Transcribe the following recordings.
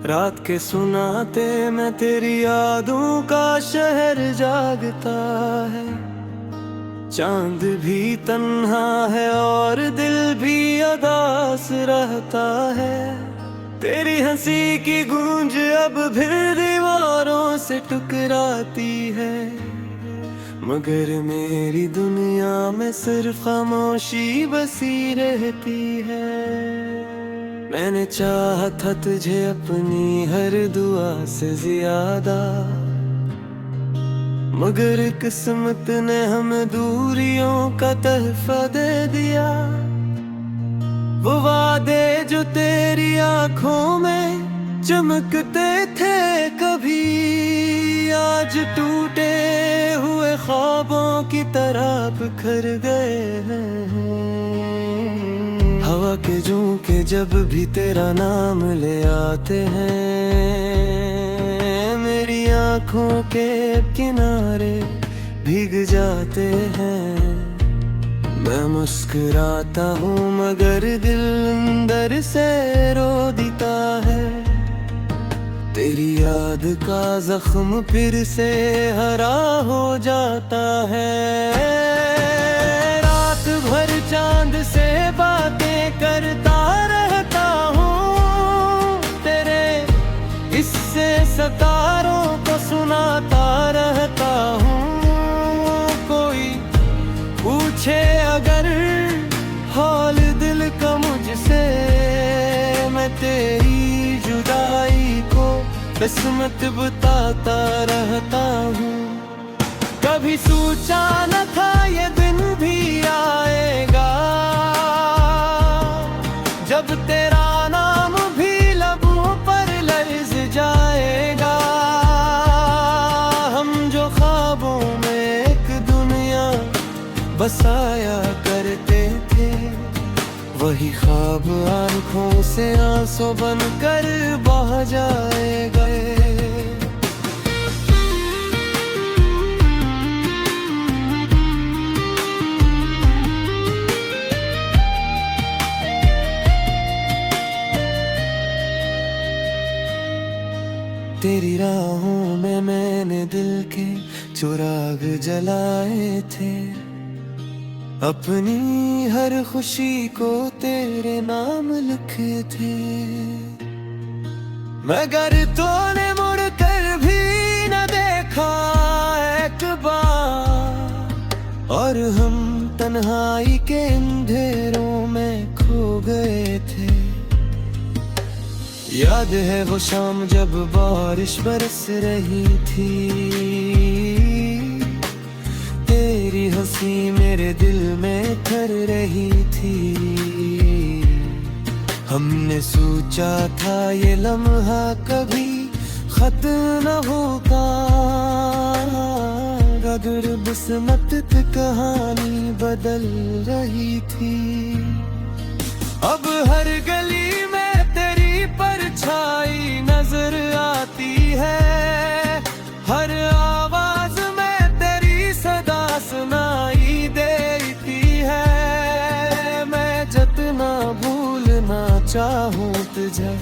रात के सुनाते मैं तेरी यादों का शहर जागता है। चांद भी तन्हा है और दिल भी उदास रहता है। तेरी हंसी की गूंज अब भी दीवारों से टकराती है, मगर मेरी दुनिया में सिर्फ खामोशी बसी रहती है। मैंने चाहा था तुझे अपनी हर दुआ से ज्यादा, मगर किस्मत ने हमें दूरियों का तहफा दे दिया। वो वादे जो तेरी आंखों में चमकते थे कभी, आज टूटे हुए ख्वाबों की तरह बिखर गए हैं। हवा के झोंके जब भी तेरा नाम ले आते हैं, मेरी आंखों के किनारे भीग जाते हैं। मैं मुस्कुराता हूँ मगर दिल अंदर से रो देता है। तेरी याद का जख्म फिर से हरा हो जाता है। रात भर चांद से बातें करता रहता हूँ, तेरे इससे सितारों को सुनाता रहता हूँ। कोई पूछे अगर हाल दिल का मुझसे, मैं तेरी जुदाई को किस्मत बताता रहता हूँ। कभी सोचा न था ये दिन भी आएगा, जब तेरा नाम भी लबों पर लर्ज़ जाएगा। हम जो ख्वाबों में एक दुनिया बसाया करते थे, वही ख्वाब आंखों से आंसू बनकर बह जाएगा। तेरी राहों में मैंने दिल के चिराग जलाए थे, अपनी हर खुशी को तेरे नाम लिखे थे। मगर तूने मुड़ कर भी न देखा एक बार, और हम तन्हाई के अंधेरों में खो गए थे। याद है वो शाम जब बारिश बरस रही थी, तेरी हंसी मेरे दिल में ठहर रही थी। हमने सोचा था ये लम्हा कभी खत्म न होगा, अगर किस्मत की कहानी बदल रही थी। अब हर गली में तेरी परछाई नजर आती है, हर आवाज में तेरी सदा सुनाई देती है। मैं जितना भूलना चाहूँ तुझे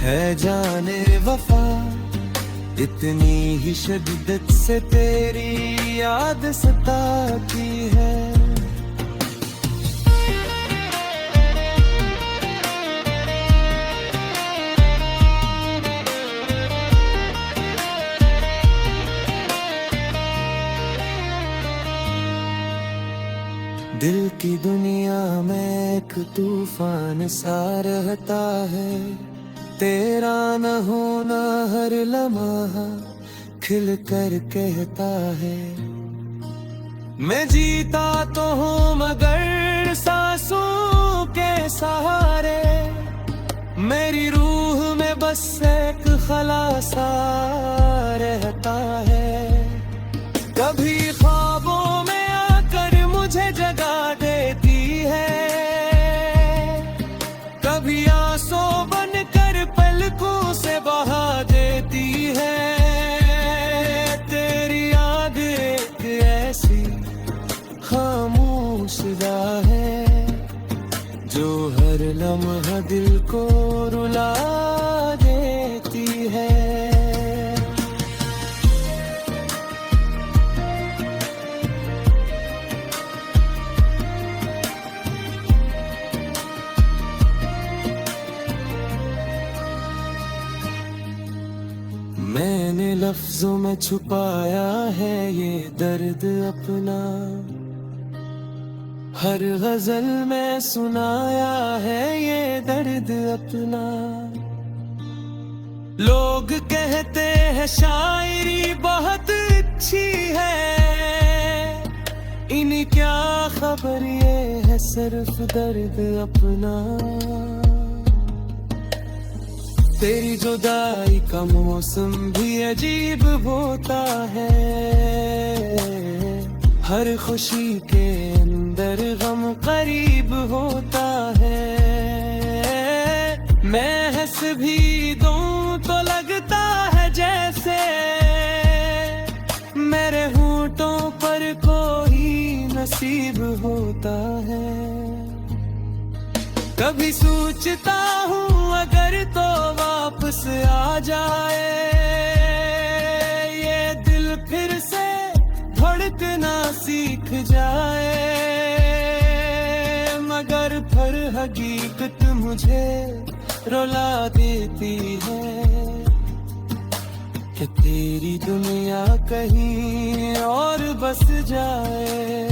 है जाने वफा, इतनी ही शिद्दत से तेरी याद सताती है। दिल की दुनिया में एक तूफान सा रहता है, तेरा न होना हर लम्हा खिल कर कहता है। मैं जीता तो हूँ मगर सांसों के सहारे, मेरी रूह में बस एक खलासा रहता है। कभी ख्वाबों में आकर मुझे जगा देती है, कभी आंसू बनकर पलकों से बहा देती है। तेरी याद एक ऐसी खामोश राह है, जो हर लम्हा दिल को रुला देती मैंने लफ्जों में छुपाया है ये दर्द अपना, हर गजल में सुनाया है ये दर्द अपना। लोग कहते हैं शायरी बहुत अच्छी है, इन्हें क्या खबर ये है सिर्फ दर्द अपना। तेरी जुदाई का मौसम भी अजीब होता है, हर खुशी के अंदर गम करीब होता है। मैं हंस भी दूं तो लगता है जैसे मेरे होंठों पर कोई नसीब होता है। कभी सोचता हूँ अगर तो वापस आ जाए ये दिल, फिर से धड़कना सीख जाए, मगर फिर हकीकत मुझे रुला देती है कि तेरी दुनिया कहीं और बस जाए।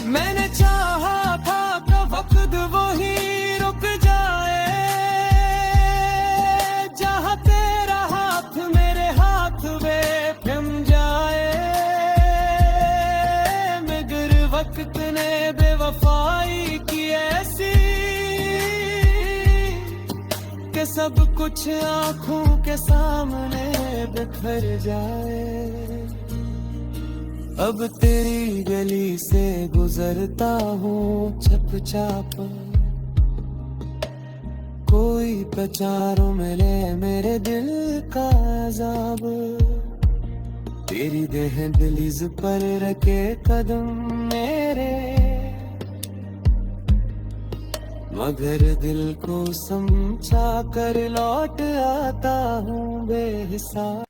मैंने चाहा था कि वक्त वही रुक जाए, जहाँ तेरा हाथ मेरे हाथ में थम जाए, मगर वक्त ने बेवफाई की ऐसी कि सब कुछ आंखों के सामने बिखर जाए। अब तेरी गली से गुजरता हूँ चुपचाप, कोई पचारों मिले मेरे दिल का अज़ाब। तेरी देह दहलीज पर रखे कदम मेरे, मगर दिल को समझा कर लौट आता हूँ बेहिसाब।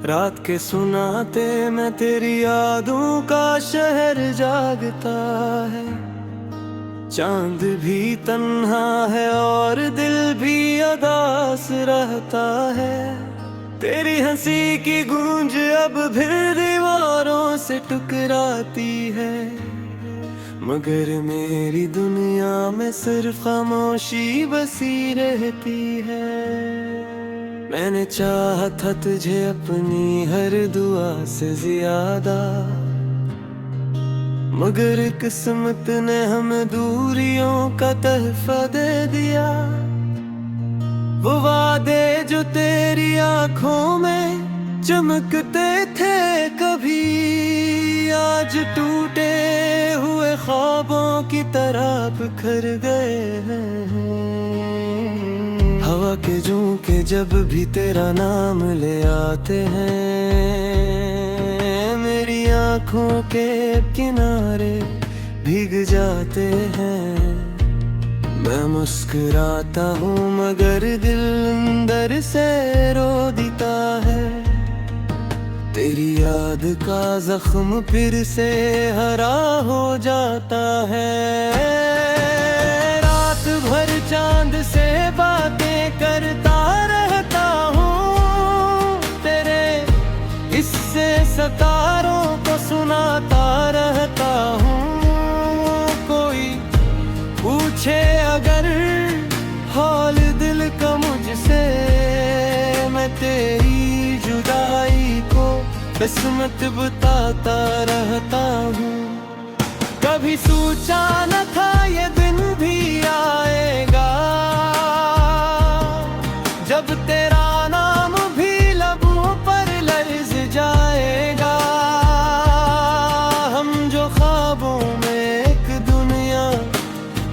रात के सुनाते मैं तेरी यादों का शहर जागता है, चांद भी तन्हा है और दिल भी उदास रहता है। तेरी हंसी की गूंज अब फिर दीवारों से टकराती है, मगर मेरी दुनिया में सिर्फ खामोशी बसी रहती है। मैंने चाहा था तुझे अपनी हर दुआ से ज्यादा, मगर किस्मत ने हमें दूरियों का तहफा दे दिया। वो वादे जो तेरी आंखों में चमकते थे कभी, आज टूटे हुए ख्वाबों की तरह बिखर गए हैं। हवा के झोंके जब भी तेरा नाम ले आते हैं, मेरी आंखों के किनारे भीग जाते हैं। मैं मुस्कुराता हूँ मगर दिल अंदर से रो देता है। तेरी याद का जख्म फिर से हरा हो जाता है। रात भर चांद से बातें करता रहता हूँ, तेरे इससे सितारों को सुनाता रहता हूँ। कोई पूछे अगर हाल दिल का मुझसे, मैं तेरी जुदाई को किस्मत बताता रहता हूँ। कभी सोचा न था ये दिन भी आएगा, जब तेरा नाम भी लबों पर लर्ज़ जाएगा। हम जो ख्वाबों में एक दुनिया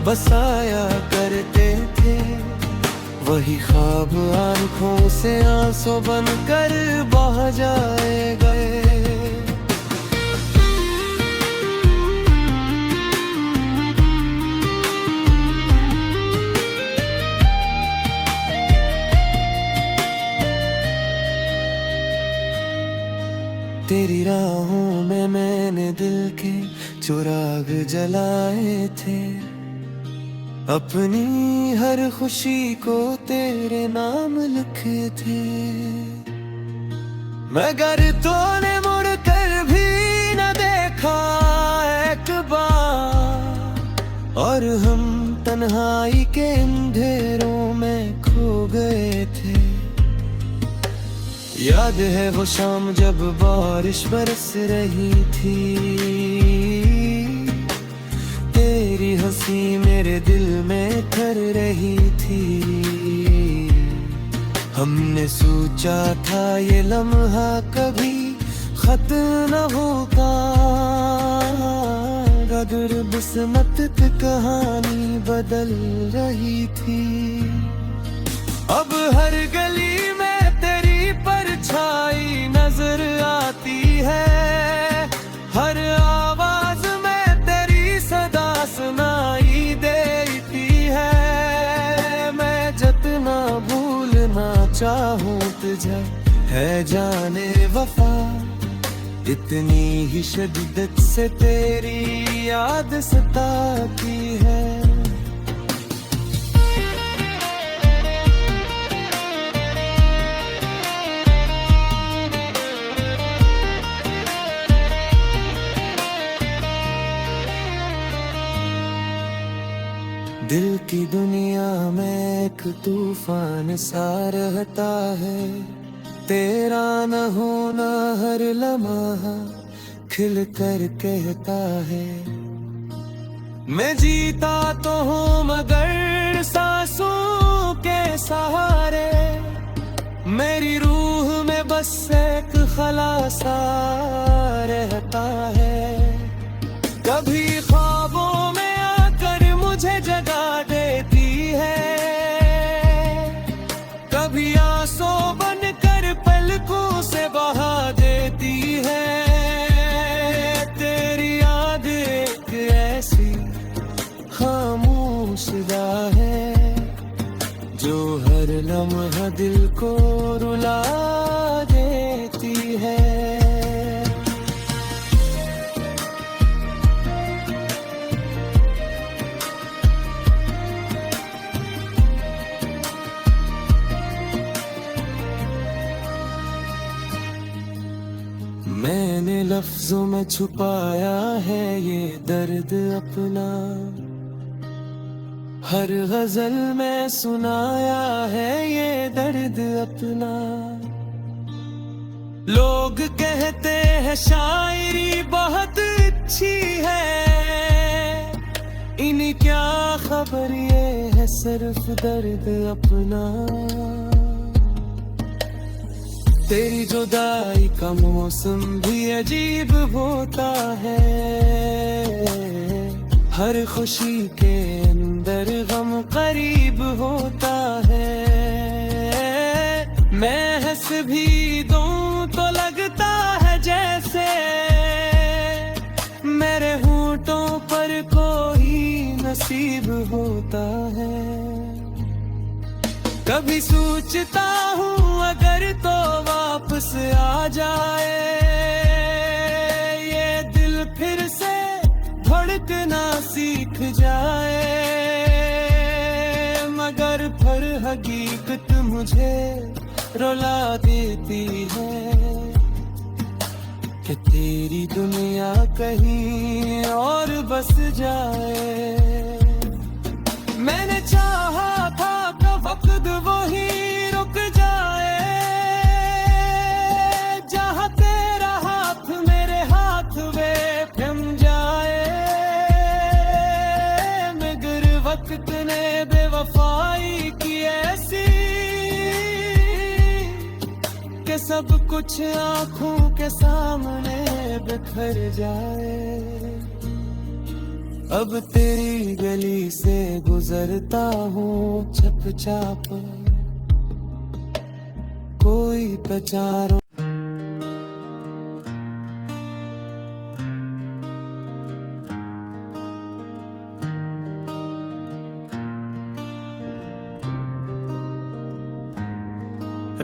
बसाया करते थे, वही ख्वाब आंखों से आंसू बनकर बह जाएगा। तेरी राहों में मैंने दिल के चिराग जलाए थे, अपनी हर खुशी को तेरे नाम लिखे थे। मगर तूने मुड़ कर भी न देखा एक बार, और हम तन्हाई के अंधेरों में खो गए थे। याद है वो शाम जब बारिश बरस रही थी, तेरी हंसी मेरे दिल में ठहर रही थी। हमने सोचा था ये लम्हा कभी खत्म न होगा, अगर बिस्मत की कहानी बदल रही थी। अब हर गली में तेरी परछाई नजर आती है, हर आवाज में तेरी सदा सुनाई देती है। मैं जितना भूलना चाहूं तुझे है जाने वफा, इतनी ही शिद्दत से तेरी याद सताती है। दिल की दुनिया में एक तूफान सा रहता है, तेरा न होना हर लम्हा खिल कर कहता है। मैं जीता तो हूँ मगर सांसों के सहारे, मेरी रूह में बस एक खलासा रहता है। कभी ख्वाबों में आकर मुझे जगा देती है, कभी आंसू बनकर पलकों से बहा देती है। तेरी याद एक ऐसी खामोश राह है, जो हर लम्हा दिल को रुला देती है। मैंने लफ्जों में छुपाया है ये दर्द अपना, हर गजल में सुनाया है ये दर्द अपना। लोग कहते हैं शायरी बहुत अच्छी है, इन्हें क्या खबर ये है सिर्फ दर्द अपना। तेरी जुदाई का मौसम भी अजीब होता है, हर खुशी के अंदर गम करीब होता है। मैं हंस भी दूं तो लगता है जैसे मेरे होंठों पर कोई नसीब होता है। कभी सोचता हूँ अगर तो वापस आ जाए, ये दिल फिर से धड़कना सीख जाए। मगर फिर हकीकत मुझे रुला देती है कि तेरी दुनिया कहीं और बस जाए। मैंने चाहा था कि वक्त वही रुक जाए, जहाँ तेरा हाथ मेरे हाथ वे थम जाए। मगर वक्त ने बेवफाई की ऐसी कि सब कुछ आंखों के सामने बिखर जाए। अब तेरी गली से गुजरता हूँ चुपचाप, कोई पहचानो।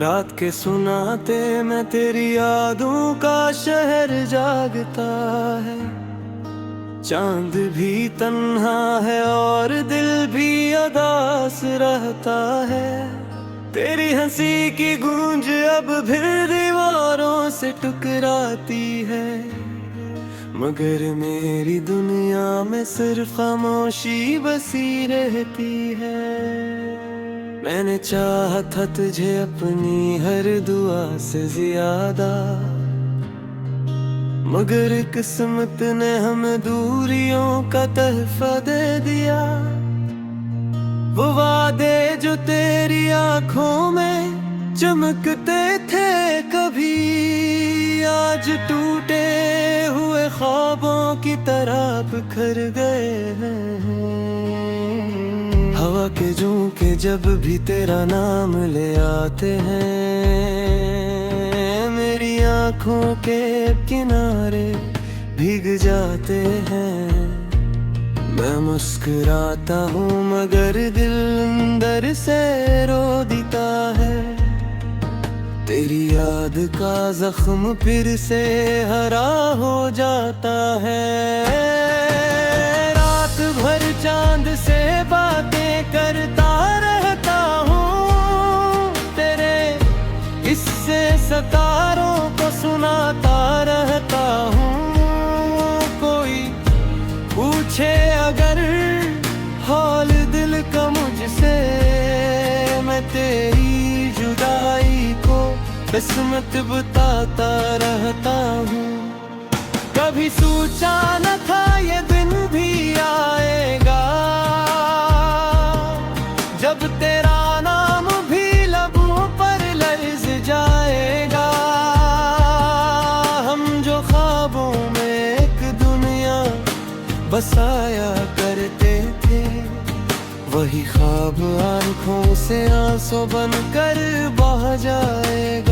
रात के सुनाते मैं तेरी यादों का शहर जागता है। चांद भी तन्हा है और दिल भी उदास रहता है। तेरी हंसी की गूंज अब फिर दीवारों से टकराती है, मगर मेरी दुनिया में सिर्फ खामोशी बसी रहती है। मैंने चाहा था तुझे अपनी हर दुआ से ज्यादा, मगर किस्मत ने हमें दूरियों का तहफा दे दिया। वो वादे जो तेरी आंखों में चमकते थे कभी, आज टूटे हुए ख्वाबों की तरह बिखर गए हैं। हवा के झोंके जब भी तेरा नाम ले आते हैं, मेरी आंखों के किनारे भीग जाते हैं। मैं मुस्कुराता हूँ मगर दिल अंदर से रो देता है। तेरी याद का जख्म फिर से हरा हो जाता है। रात भर चांद से बातें करता रहता हूँ, तेरे इससे सितारों को सुनाता रहता हूँ। कोई पूछे अगर हाल दिल का मुझसे, मैं तेरी जुदाई को किस्मत बताता रहता हूँ। कभी सोचा न था ये दिन भी आएगा, जब तेरा नाम भी लबों पर लर्ज़ जाएगा। हम जो ख्वाबों में एक दुनिया बसाया करते थे, वही ख्वाब आंखों से आंसू बनकर बह जाएगा।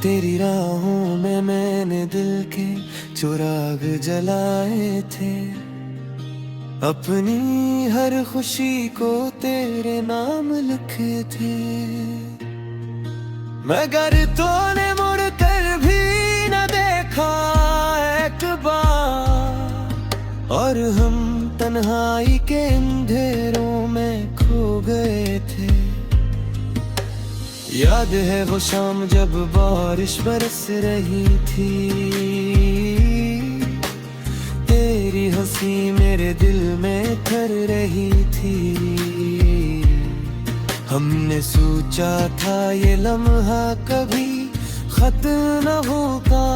तेरी राहों में मैंने दिल के चिराग जलाए थे, अपनी हर खुशी को तेरे नाम लिखे थे। मगर तूने मुड़ कर भी न देखा एक बार, और हम तन्हाई के अंधेरों में खो गए थे। याद है वो शाम जब बारिश बरस रही थी, तेरी हंसी मेरे दिल में कर रही थी। हमने सोचा था ये लम्हा कभी खत्म न होगा,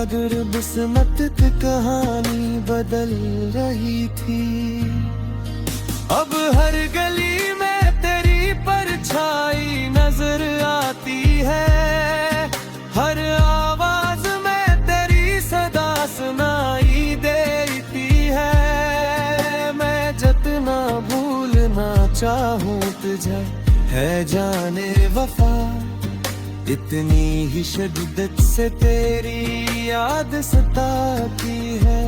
अगर किस्मत की कहानी बदल रही थी। अब हर गली में तेरी परछाई नजर आती है, हर आवाज में तेरी सदा सुनाई देती है। मैं जितना भूलना चाहूं तुझे है जाने वफा, इतनी ही शिद्दत से तेरी याद सताती है।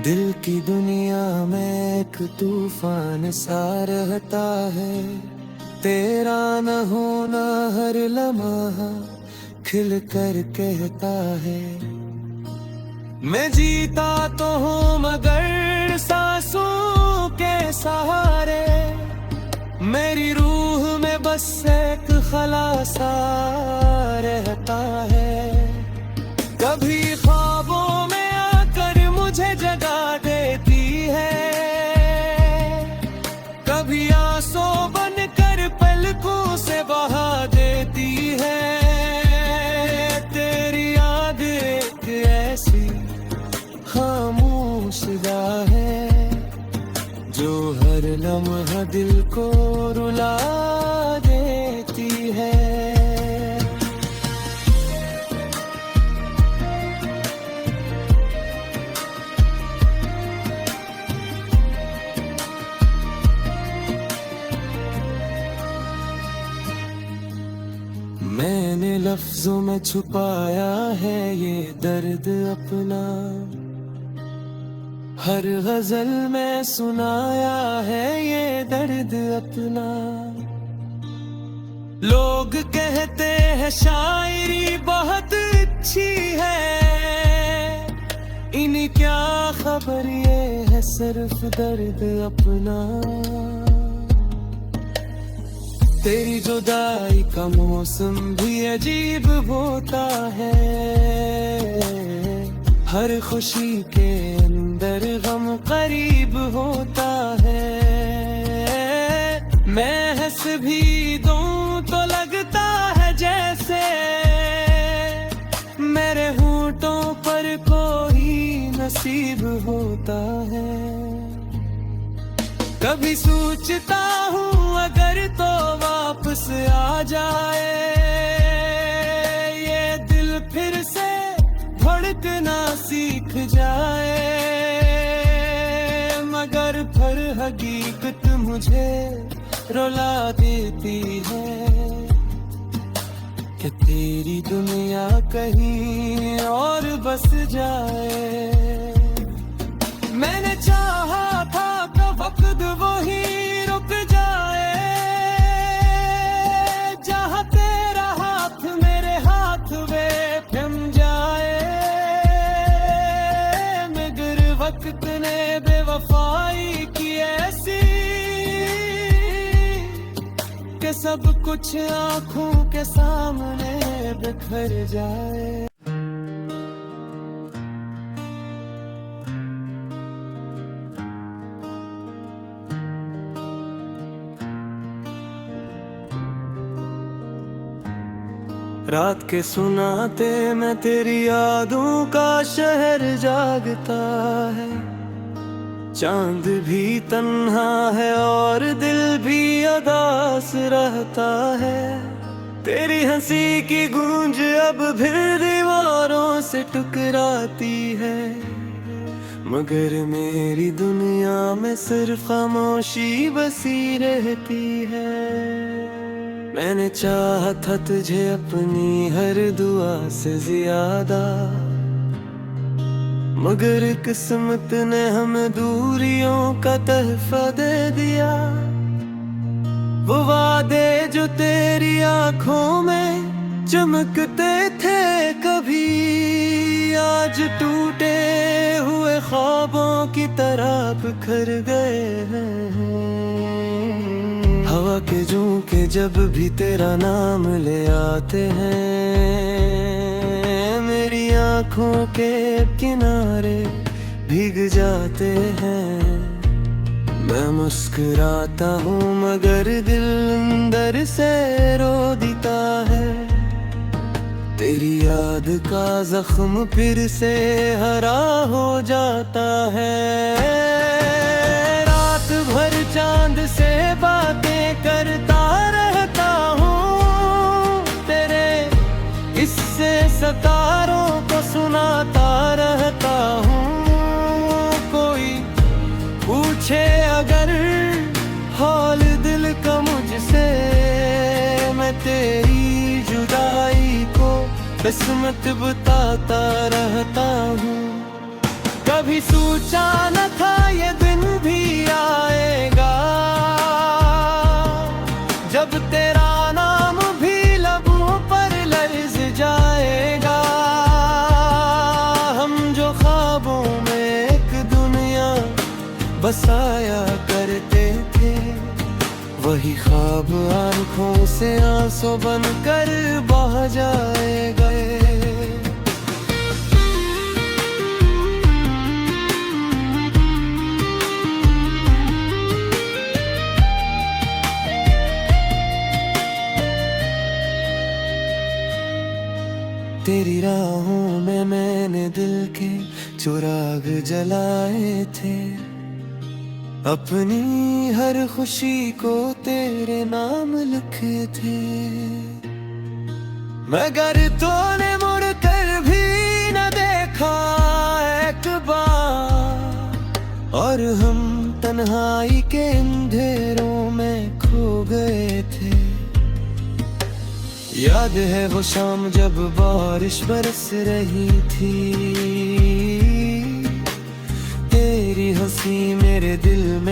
दिल की दुनिया में एक तूफान सा रहता है, तेरा न होना हर लम्हा खिल कर कहता है। मैं जीता तो हूँ मगर सांसों के सहारे, मेरी रूह में बस एक खलासा रहता है। कभी ख्वाबों में आकर मुझे जगा देती है, कभी आंसू बनकर पलकों से बहा देती है। तेरी याद एक ऐसी खामोश राह है, जो हर लम्हा दिल को रुला देती में छुपाया है ये दर्द अपना, हर गजल में सुनाया है ये दर्द अपना। लोग कहते हैं शायरी बहुत अच्छी है, इन्हें क्या खबर ये है सिर्फ दर्द अपना। तेरी जुदाई का मौसम भी अजीब होता है, हर खुशी के अंदर गम करीब होता है। मैं हंस भी दूं तो लगता है जैसे मेरे होंठों पर कोई नसीब होता है। कभी सोचता हूँ अगर तो वापस आ जाए ये दिल, फिर से धड़कना सीख जाए, मगर फिर हकीकत मुझे रुला देती है कि तेरी दुनिया कहीं और बस जाए। मैंने चाहा था कि वक्त वही रुक जाए, जहाँ तेरा हाथ मेरे हाथ में थम जाए, मगर वक्त ने बेवफाई की ऐसी कि सब कुछ आंखों के सामने बिखर जाए। रात के सुनाते मैं तेरी यादों का शहर जागता है, चांद भी तन्हा है और दिल भी उदास रहता है। तेरी हंसी की गूंज अब फिर दीवारों से टकराती है, मगर मेरी दुनिया में सिर्फ खामोशी बसी रहती है। मैंने चाहा था तुझे अपनी हर दुआ से ज्यादा, मगर किस्मत ने हमें दूरियों का तहफा दे दिया। वो वादे जो तेरी आंखों में चमकते थे कभी, आज टूटे हुए ख्वाबों की तरह बिखर गए हैं। हवा के झोंके जब भी तेरा नाम ले आते हैं, मेरी आंखों के किनारे भीग जाते हैं। मैं मुस्कुराता हूँ मगर दिल अंदर से रो देता है, तेरी याद का जख्म फिर से हरा हो जाता है। रात भर चांद से बातें करता रहता हूँ, तेरे इससे सितारों को सुनाता रहता हूँ। कोई पूछे अगर हाल दिल का मुझसे, मैं तेरी जुदाई को किस्मत बताता रहता हूँ। कभी सोचा न था ये दिन भी आएगा, जब तेरा नाम भी लबों पर लर्ज़ जाएगा। हम जो ख्वाबों में एक दुनिया बसाया करते थे, वही ख्वाब आंखों से आंसू बनकर बह जाएगा। तेरी राहों में मैंने दिल के चिराग जलाए थे, अपनी हर खुशी को तेरे नाम लिखे थे। मगर तूने मुड़ कर भी न देखा एक बार, और हम तन्हाई के अंधेरों में खो गए थे। याद है वो शाम जब बारिश बरस रही थी, तेरी हंसी मेरे दिल में